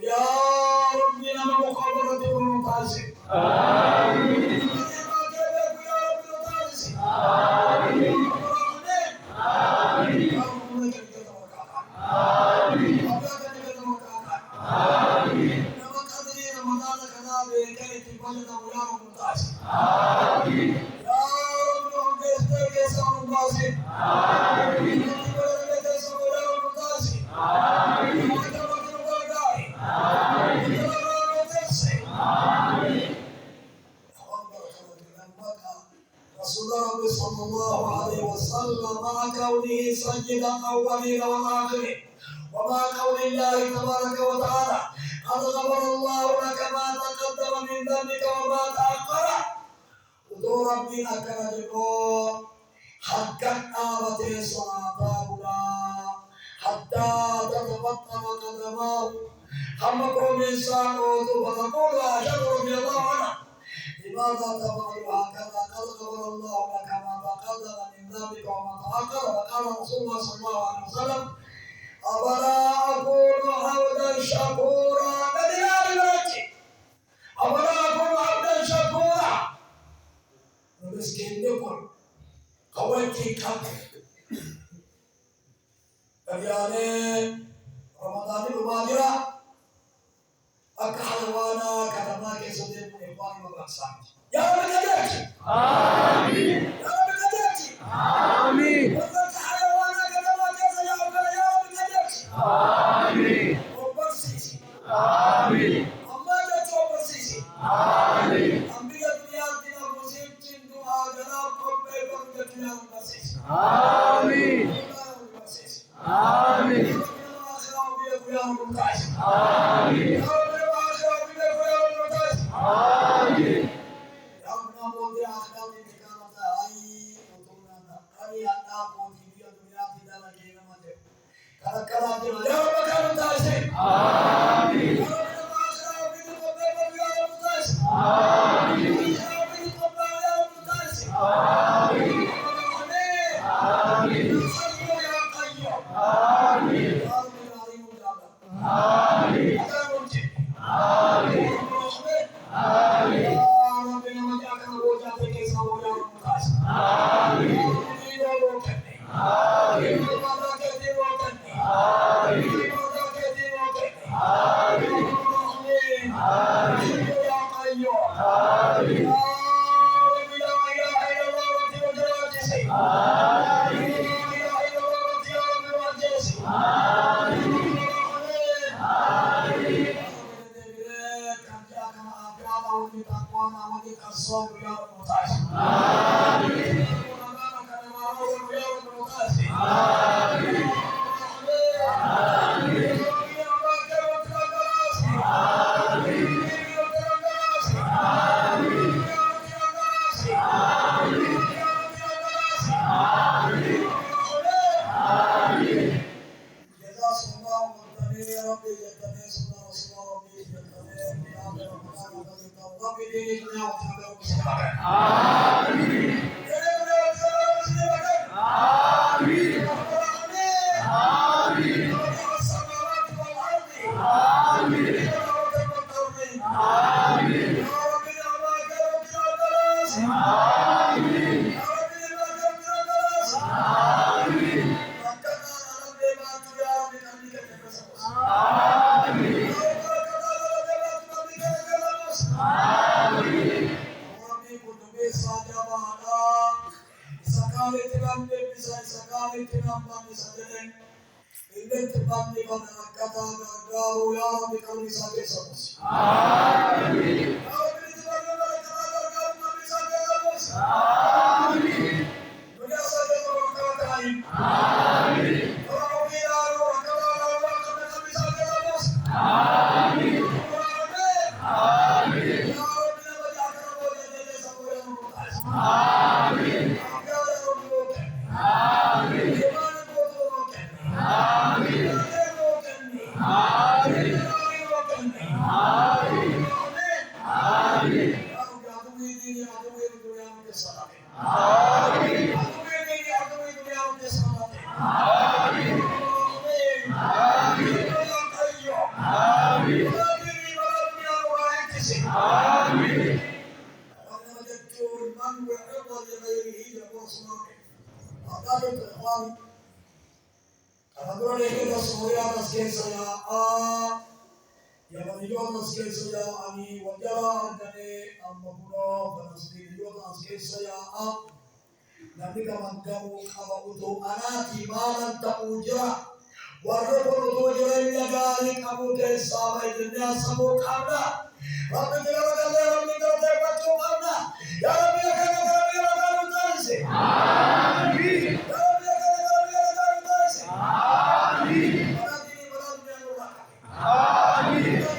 يا ربي أنا مقابلة المتعسي آمين رسول صلى الله عليه وسلم مع كونه سيد الأولين والآخرين ومع قول الله تبارك وتعالى قد غفر الله لك ما تقدم من ذنبك وما تأخر ودور ربنا كرجو حقا آبت صلاة حتى تتفطر قدماه همكم إنسان فتقول أشهد رضي الله عنه لماذا تفعل هكذا قد غفر الله لك ما تقدم من ذنبك وما تأخر وقال رسول الله صلى الله عليه وسلم أفلا أكون عبدا شكورا أفلا أكون عبدا شكورا مسكين نقول قوتي كبر يعني رمضان الماجرة أكحلوانا كتبنا كيسودين من إخواني وبأقسامي يا رب كدرتي آمين يا رب كدرتي آمين وقت حيوانا كتبنا كيسا يا رب كدرتي آمين وبرسيسي آمين أما جاتو وبرسيسي آمين أمبيا دنيا دينا بوزيب تندو آجنا قبل قبل دنيا وبرسيسي آمين آمين آمين آمين Amin. Karena kita semua atas kesaya yang menunjukkan atas kesaya ani wajar dari ampuno penasih juga atas kesaya nanti kamu untuk anak iman tak ujar walaupun ujar yang dari kamu kesama dunia semua karena Rabbi kita Rabbi kita dapat karena ya Rabbi kita utarisi amin ya Rabbi kita utarisi amin amin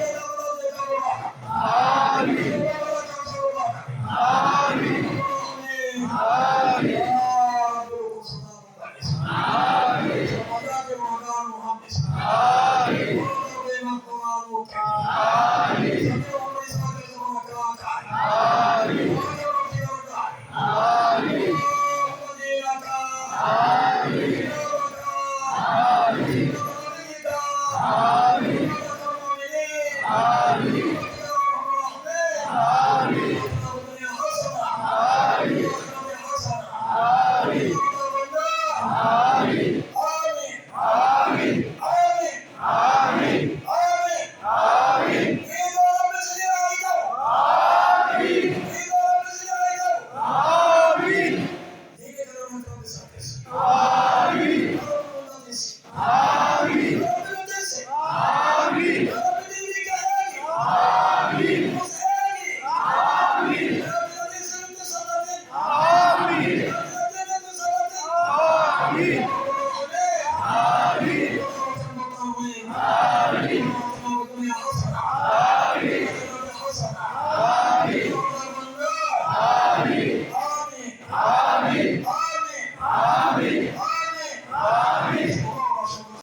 Amin.